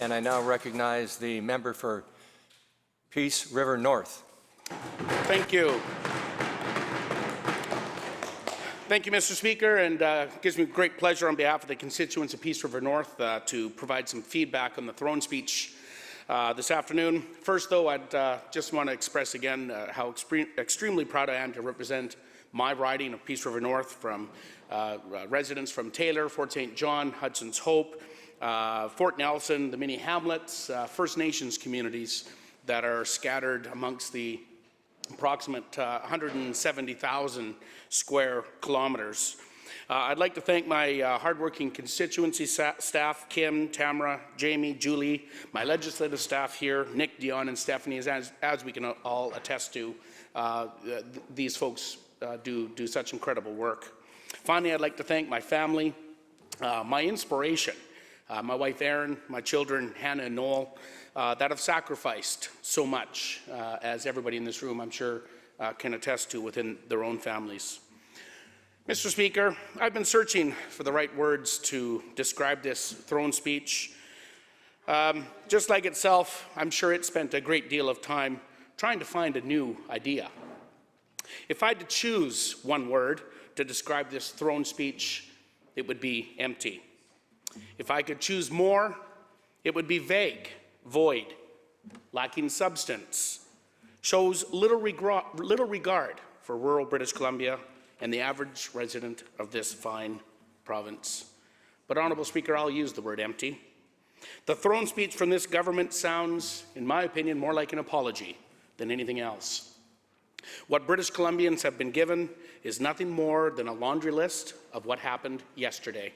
And I now recognize the member for Peace River North. Thank you. Thank you, Mr. Speaker, and it gives me great pleasure on behalf of the constituents of Peace River North to provide some feedback on the throne speech this afternoon. First, though, I'd just want to express again how extremely proud I am to represent my riding of Peace River North, from residents from Taylor, Fort St. John, Hudson's Hope, Fort Nelson, the many hamlets, First Nations communities that are scattered amongst the approximate 170,000 square kilometers. I'd like to thank my hardworking constituency staff, Kim, Tamara, Jamie, Julie, my legislative staff here, Nick, Dion, and Stephanie, as we can all attest to. These folks do such incredible work. Finally, I'd like to thank my family, my inspiration, my wife Erin, my children Hannah and Noel, that have sacrificed so much, as everybody in this room, I'm sure, can attest to within their own families. Mr. Speaker, I've been searching for the right words to describe this throne speech. Just like itself, I'm sure it spent a great deal of time trying to find a new idea. If I had to choose one word to describe this throne speech, it would be empty. If I could choose more, it would be vague, void, lacking substance, shows little regard for rural British Columbia and the average resident of this fine province. But, Honourable Speaker, I'll use the word empty. The throne speech from this government sounds, in my opinion, more like an apology than anything else. What British Columbians have been given is nothing more than a laundry list of what happened yesterday.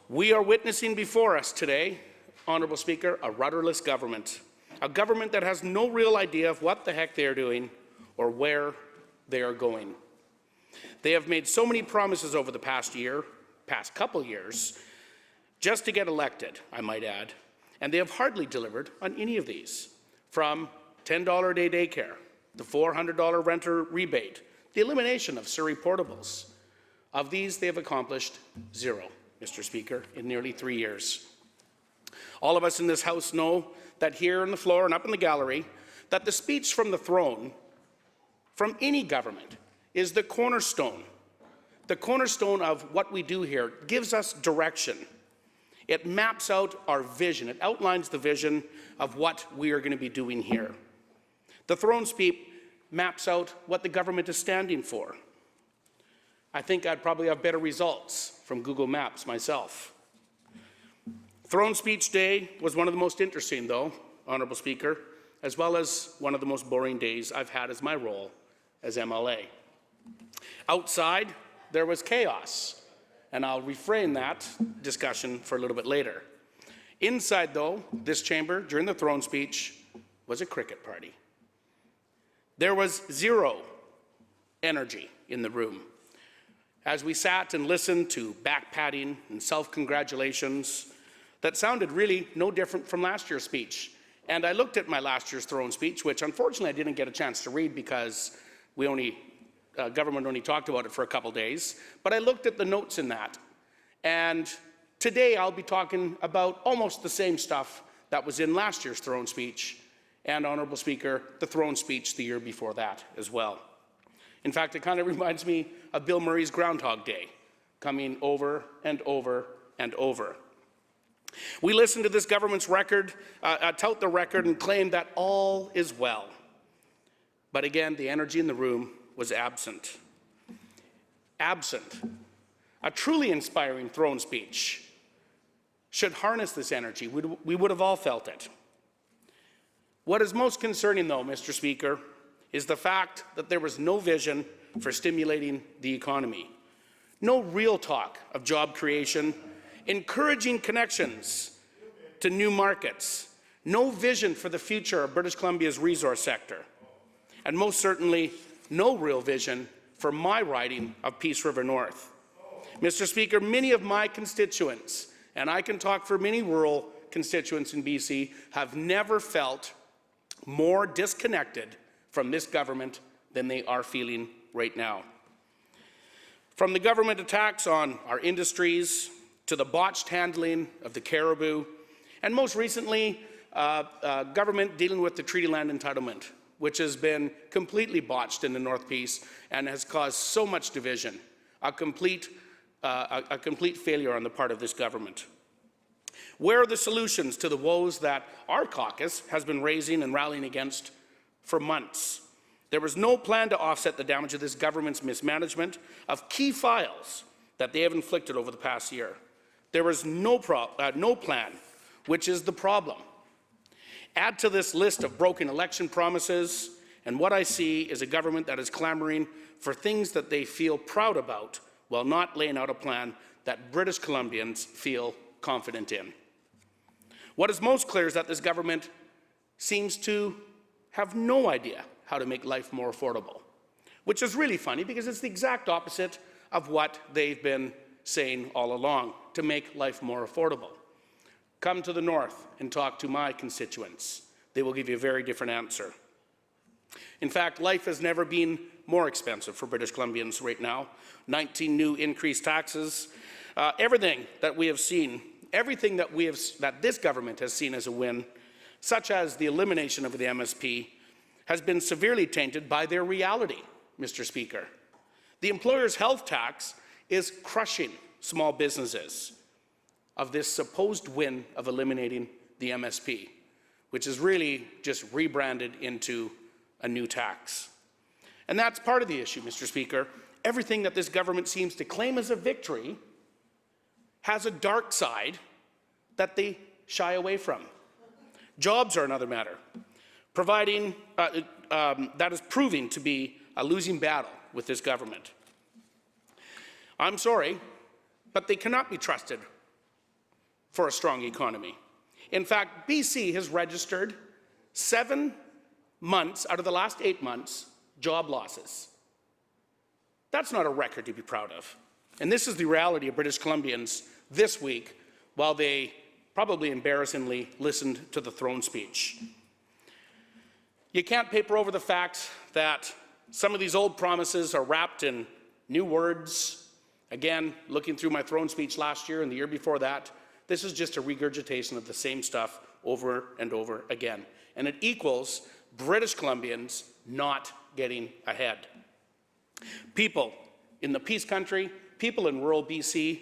We are witnessing before us today, Honourable Speaker, a rudderless government, a government that has no real idea of what the heck they are doing or where they are going. They have made so many promises over the past couple years, just to get elected, I might add, and they have hardly delivered on any of these, from $10 a day daycare, the $400 renter rebate, the elimination of Surrey portables. Of these, they have accomplished zero, Mr. Speaker, in nearly 3 years. All of us in this House know that here on the floor and up in the gallery, that the speech from the throne, from any government, is the cornerstone of what we do here. It gives us direction. It maps out our vision. It outlines the vision of what we are going to be doing here. The throne speech maps out what the government is standing for. I think I'd probably have better results from Google Maps myself. Throne Speech Day was one of the most interesting, though, Honourable Speaker, as well as one of the most boring days I've had as my role as MLA. Outside, there was chaos, and I'll refrain that discussion for a little bit later. Inside, though, this chamber, during the throne speech, was a cricket party. There was zero energy in the room. As we sat and listened to back-patting and self-congratulations that sounded really no different from last year's speech. And I looked at my last year's throne speech, which unfortunately I didn't get a chance to read because government only talked about it for a couple days. But I looked at the notes in that. And today I'll be talking about almost the same stuff that was in last year's throne speech, and, Honourable Speaker, the throne speech the year before that as well. In fact, it kind of reminds me of Bill Murray's Groundhog Day, coming over and over and over. We listened to this government's record, tout the record, and claim that all is well. But again, the energy in the room was absent. Absent. A truly inspiring throne speech should harness this energy. We would have all felt it. What is most concerning, though, Mr. Speaker, is the fact that there was no vision for stimulating the economy. No real talk of job creation, encouraging connections to new markets, no vision for the future of British Columbia's resource sector, and most certainly no real vision for my riding of Peace River North. Mr. Speaker, many of my constituents, and I can talk for many rural constituents in BC, have never felt more disconnected from this government than they are feeling right now. From the government attacks on our industries to the botched handling of the Caribou, And most recently, government dealing with the treaty land entitlement, which has been completely botched in the North Peace and has caused so much division, a complete failure on the part of this government. Where are the solutions to the woes that our caucus has been raising and rallying against for months? There was no plan to offset the damage of this government's mismanagement of key files that they have inflicted over the past year. There was no plan, which is the problem. Add to this list of broken election promises, and what I see is a government that is clamoring for things that they feel proud about while not laying out a plan that British Columbians feel confident in. What is most clear is that this government seems to have no idea how to make life more affordable, which is really funny because it's the exact opposite of what they've been saying all along, to make life more affordable. Come to the north and talk to my constituents. They will give you a very different answer. In fact, life has never been more expensive for British Columbians right now. 19 new increased taxes. Everything that we have seen, everything that this government has seen as a win, such as the elimination of the MSP, has been severely tainted by their reality, Mr. Speaker. The employer's health tax is crushing small businesses of this supposed win of eliminating the MSP, which is really just rebranded into a new tax. And that's part of the issue, Mr. Speaker. Everything that this government seems to claim as a victory has a dark side that they shy away from. Jobs are another matter, that is proving to be a losing battle with this government. I'm sorry, but they cannot be trusted for a strong economy. In fact, BC has registered 7 months out of the last 8 months job losses. That's not a record to be proud of. And this is the reality of British Columbians this week, while they probably embarrassingly listened to the throne speech. You can't paper over the fact that some of these old promises are wrapped in new words. Again, looking through my throne speech last year and the year before that, this is just a regurgitation of the same stuff over and over again. And it equals British Columbians not getting ahead. People in the Peace Country, people in rural BC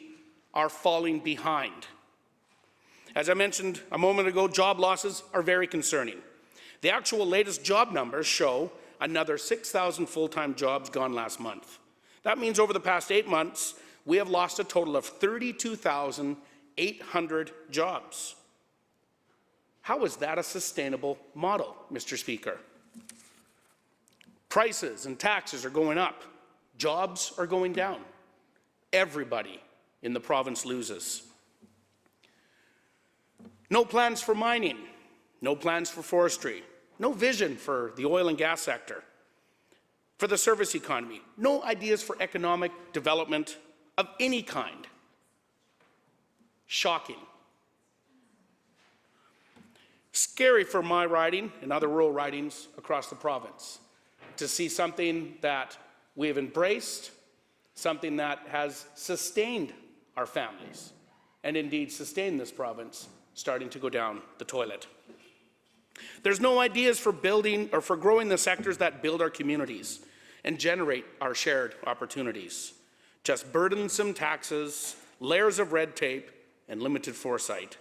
are falling behind. As I mentioned a moment ago, job losses are very concerning. The actual latest job numbers show another 6,000 full-time jobs gone last month. That means over the past 8 months, we have lost a total of 32,800 jobs. How is that a sustainable model, Mr. Speaker? Prices and taxes are going up. Jobs are going down. Everybody in the province loses. No plans for mining, no plans for forestry, no vision for the oil and gas sector, for the service economy, no ideas for economic development of any kind. Shocking. Scary for my riding and other rural ridings across the province to see something that we have embraced, something that has sustained our families, and indeed sustained this province, starting to go down the toilet. There's no ideas for building or for growing the sectors that build our communities and generate our shared opportunities. Just burdensome taxes, layers of red tape, and limited foresight.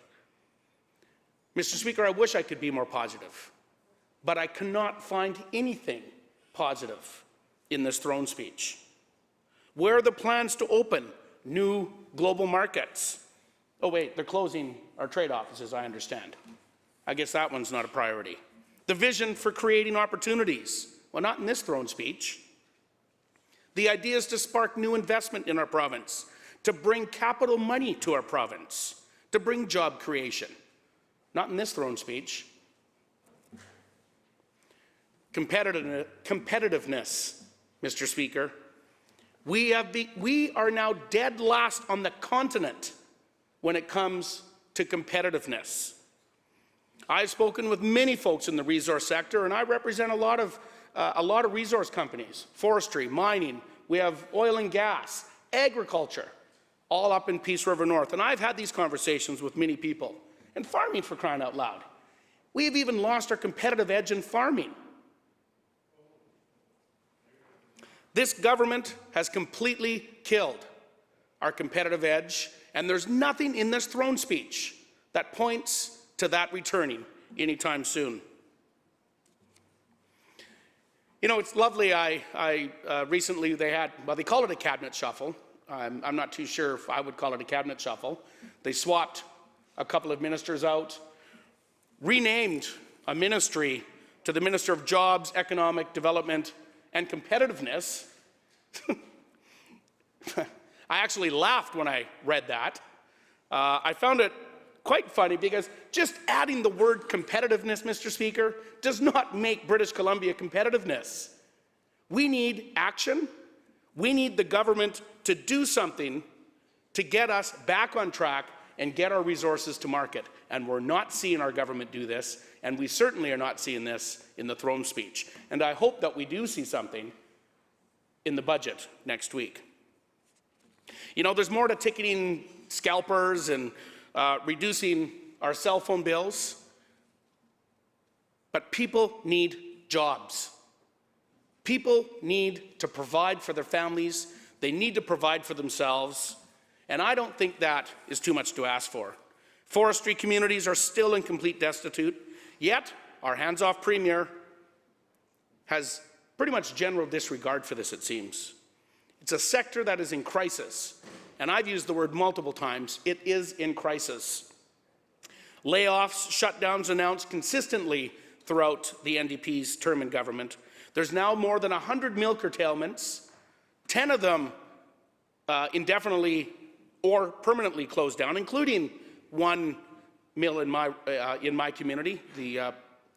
Mr. Speaker, I wish I could be more positive, but I cannot find anything positive in this throne speech. Where are the plans to open new global markets? Oh wait, they're closing our trade offices, I understand. I guess that one's not a priority. The vision for creating opportunities. Well, not in this throne speech. The idea is to spark new investment in our province, to bring capital money to our province, to bring job creation. Not in this throne speech. Competitiveness, Mr. Speaker. We are now dead last on the continent when it comes to competitiveness. I've spoken with many folks in the resource sector, and I represent a lot of resource companies, forestry, mining. We have oil and gas, agriculture, all up in Peace River North. And I've had these conversations with many people, And farming, for crying out loud. We have even lost our competitive edge in farming. This government has completely killed our competitive edge, and there's nothing in this throne speech that points to that returning anytime soon. You know, it's lovely. Recently they had, well, they call it a cabinet shuffle. I'm not too sure if I would call it a cabinet shuffle. They swapped a couple of ministers out, renamed a ministry to the Minister of Jobs, Economic Development, and Competitiveness. I actually laughed when I read that. I found it quite funny because just adding the word competitiveness, Mr. Speaker, does not make British Columbia competitiveness. We need action. We need the government to do something to get us back on track and get our resources to market. And we're not seeing our government do this, and we certainly are not seeing this in the throne speech. And I hope that we do see something in the budget next week. You know, there's more to ticketing scalpers and reducing our cell phone bills, but people need jobs. People need to provide for their families. They need to provide for themselves, and I don't think that is too much to ask for. Forestry communities are still in complete destitute, yet our hands-off premier has pretty much general disregard for this, it seems. It's a sector that is in crisis, and I've used the word multiple times. It is in crisis. Layoffs, shutdowns announced consistently throughout the NDP's term in government. There's now more than 100 mill curtailments, 10 of them indefinitely or permanently closed down, including one mill in my community, the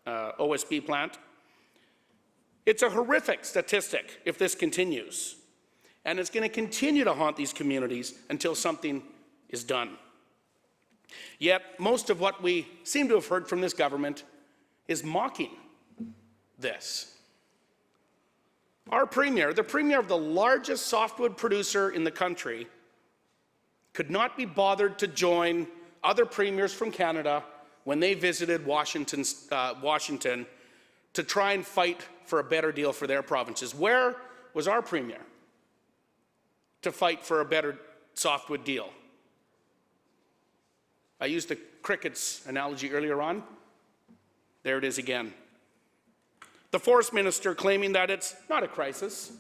OSB plant. It's a horrific statistic if this continues, and it's going to continue to haunt these communities until something is done. Yet most of what we seem to have heard from this government is mocking this. Our premier, the premier of the largest softwood producer in the country, could not be bothered to join other premiers from Canada when they visited Washington to try and fight for a better deal for their provinces. Where was our premier to fight for a better softwood deal? I used the crickets analogy earlier on. There it is again. The forest minister claiming that it's not a crisis.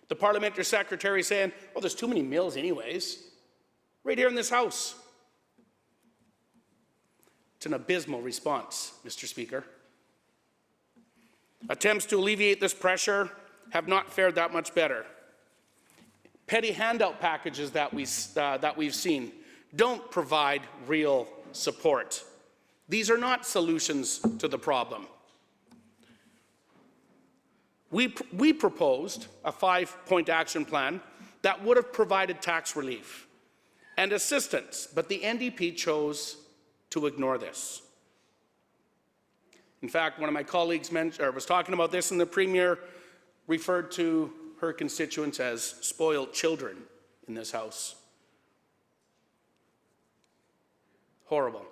The parliamentary secretary saying, oh, there's too many mills anyways. Right here in this house. It's an abysmal response, Mr. Speaker. Attempts to alleviate this pressure have not fared that much better. Petty handout packages that we've seen don't provide real support. These are not solutions to the problem. We proposed a 5-point action plan that would have provided tax relief and assistance, but the NDP chose to ignore this. In fact, one of my colleagues was talking about this, and the premier referred to her constituents as spoiled children in this house. Horrible.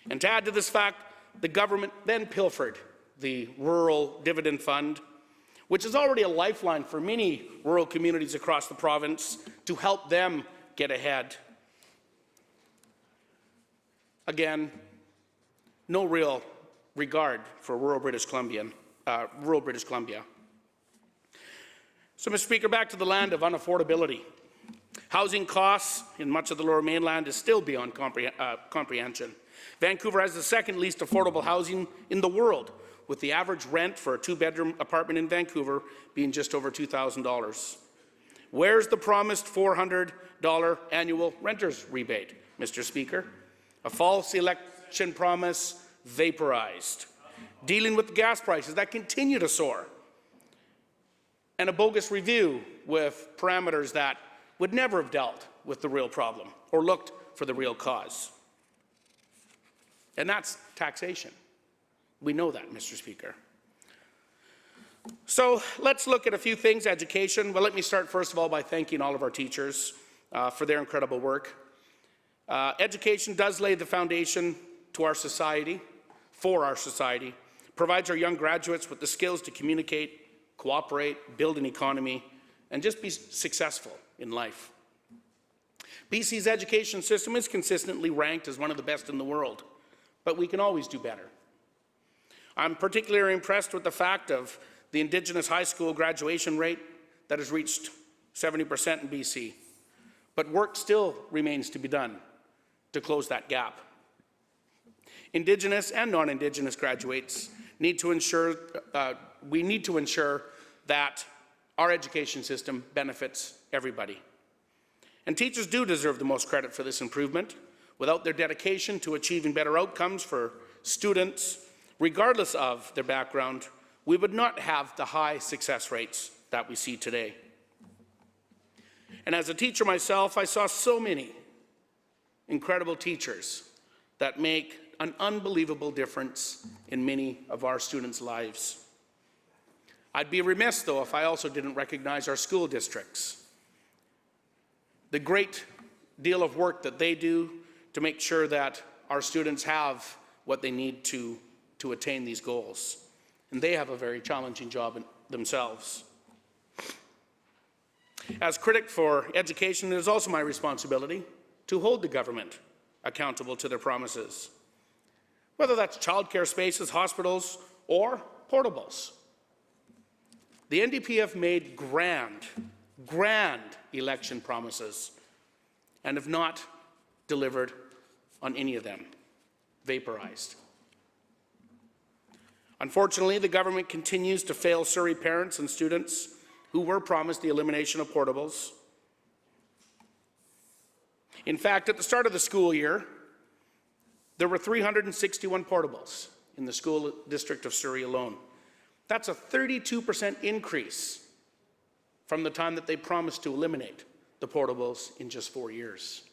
And to add to this fact, the government then pilfered the Rural Dividend Fund, which is already a lifeline for many rural communities across the province to help them get ahead. Again, no real regard for rural British Columbia. So, Mr. Speaker, back to the land of unaffordability. Housing costs in much of the Lower Mainland is still beyond comprehension. Vancouver has the second least affordable housing in the world, with the average rent for a 2-bedroom apartment in Vancouver being just over $2,000. Where's the promised $400 annual renter's rebate, Mr. Speaker? A false election promise vaporized. Dealing with gas prices that continue to soar. And a bogus review with parameters that would never have dealt with the real problem or looked for the real cause. And that's taxation. We know that, Mr. Speaker. So let's look at a few things. Education. Well, let me start first of all by thanking all of our teachers for their incredible work. Education does lay the foundation to our society, for our society, provides our young graduates with the skills to communicate, cooperate, build an economy, and just be successful in life. BC's education system is consistently ranked as one of the best in the world, but we can always do better. I'm particularly impressed with the fact of the Indigenous high school graduation rate that has reached 70% in BC, but work still remains to be done to close that gap. Indigenous and non-Indigenous graduates need to ensure, we need to ensure that our education system benefits everybody. And teachers do deserve the most credit for this improvement. Without their dedication to achieving better outcomes for students, regardless of their background, we would not have the high success rates that we see today. And as a teacher myself, I saw so many incredible teachers that make an unbelievable difference in many of our students' lives. I'd be remiss, though, if I also didn't recognize our school districts. The great deal of work that they do to make sure that our students have what they need to attain these goals. And they have a very challenging job themselves. As critic for education, it is also my responsibility to hold the government accountable to their promises, whether that's childcare spaces, hospitals, or portables. The NDP have made grand election promises and have not delivered on any of them, vaporized. Unfortunately, the government continues to fail Surrey parents and students who were promised the elimination of portables. In fact, at the start of the school year, there were 361 portables in the school district of Surrey alone. That's a 32% increase from the time that they promised to eliminate the portables in just 4 years.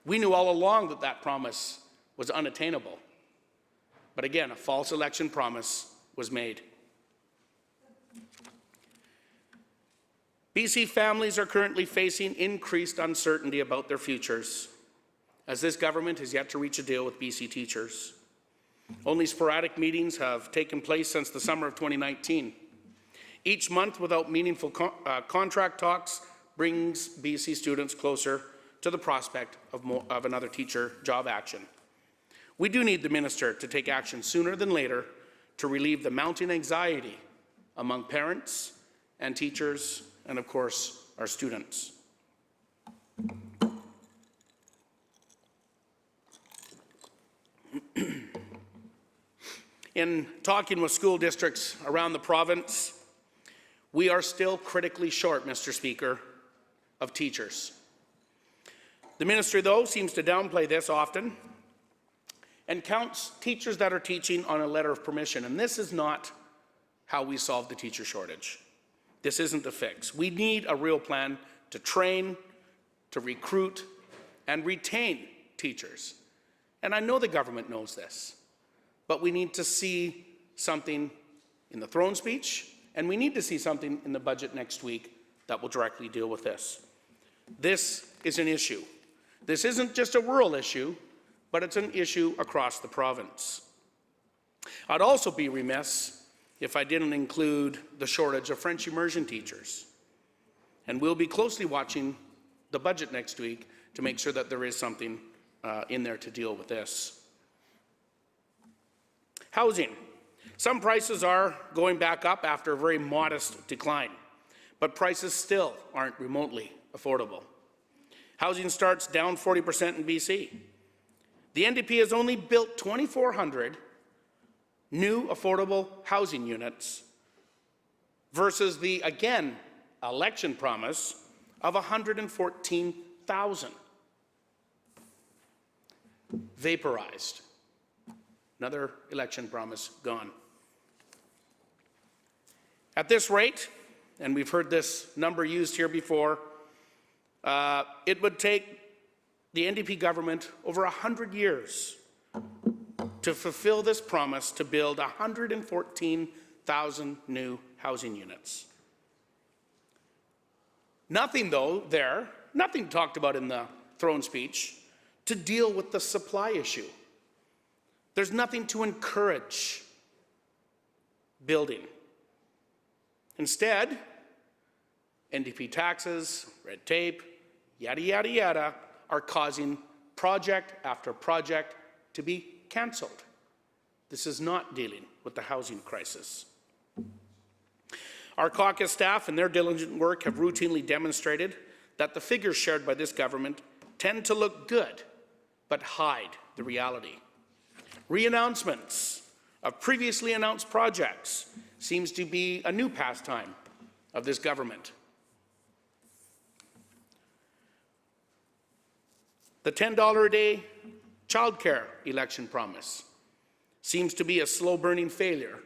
We knew all along that that promise was unattainable. But again, a false election promise was made. BC families are currently facing increased uncertainty about their futures, as this government has yet to reach a deal with BC teachers. Only sporadic meetings have taken place since the summer of 2019. Each month without meaningful contract talks brings BC students closer to the prospect of another teacher job action. We do need the minister to take action sooner than later to relieve the mounting anxiety among parents and teachers and, of course, our students. In talking with school districts around the province, we are still critically short, Mr. Speaker, of teachers. The ministry, though, seems to downplay this often and counts teachers that are teaching on a letter of permission. And this is not how we solve the teacher shortage. This isn't the fix. We need a real plan to train, to recruit, and retain teachers. And I know the government knows this, but we need to see something in the throne speech, and we need to see something in the budget next week that will directly deal with this. This is an issue. This isn't just a rural issue, but it's an issue across the province. I'd also be remiss if I didn't include the shortage of French immersion teachers. And we'll be closely watching the budget next week to make sure that there is something in there to deal with this. Housing. Some prices are going back up after a very modest decline, but prices still aren't remotely affordable. Housing starts down 40% in BC. The NDP has only built 2,400 new affordable housing units versus the, again, election promise of 114,000. Vaporized. Another election promise gone. At this rate, and we've heard this number used here before, it would take the NDP government over 100 years to fulfill this promise to build 114,000 new housing units. Nothing, though, there, nothing talked about in the throne speech to deal with the supply issue. There's nothing to encourage building. Instead, NDP taxes, red tape, yada, yada, yada, are causing project after project to be cancelled. This is not dealing with the housing crisis. Our caucus staff and their diligent work have routinely demonstrated that the figures shared by this government tend to look good, but hide the reality. Re-announcements of previously announced projects seems to be a new pastime of this government. The $10 a day childcare election promise seems to be a slow-burning failure,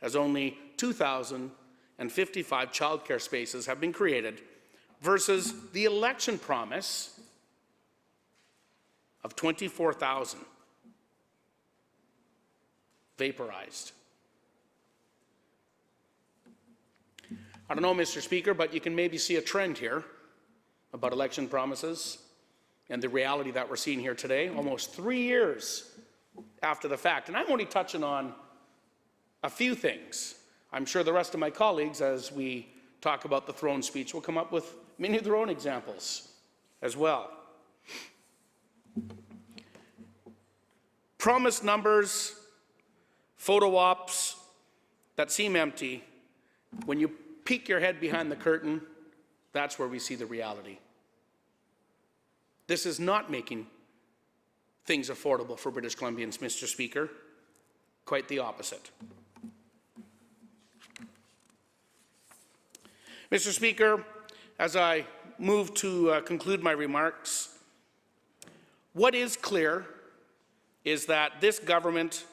as only 2,055 childcare spaces have been created versus the election promise of 24,000 vaporized. I don't know, Mr. Speaker, but you can maybe see a trend here about election promises and the reality that we're seeing here today, almost 3 years after the fact. And I'm only touching on a few things. I'm sure the rest of my colleagues, as we talk about the throne speech, will come up with many of their own examples as well. Promised numbers, photo ops that seem empty. When you peek your head behind the curtain, that's where we see the reality. This is not making things affordable for British Columbians, Mr. Speaker. Quite the opposite. Mr. Speaker, as I move to conclude my remarks, what is clear is that this government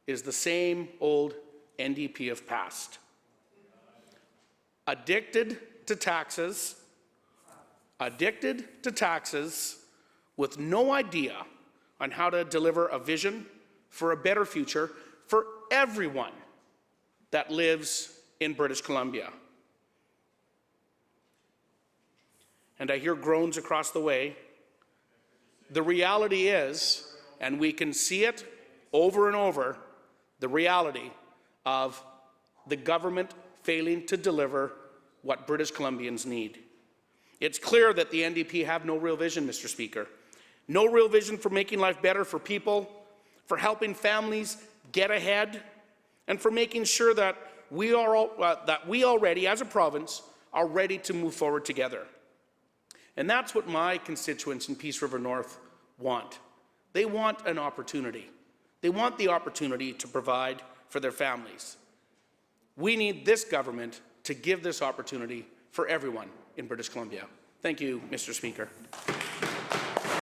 is the same old NDP of past. Addicted to taxes, with no idea on how to deliver a vision for a better future for everyone that lives in British Columbia. And I hear groans across the way. The reality is, and we can see it over and over, the reality of the government failing to deliver what British Columbians need. It's clear that the NDP have no real vision, Mr. Speaker. No real vision for making life better for people, for helping families get ahead, and for making sure that we already, as a province, are ready to move forward together. And that's what my constituents in Peace River North want. They want an opportunity. They want the opportunity to provide for their families. We need this government to give this opportunity for everyone in British Columbia. Thank you, Mr. Speaker.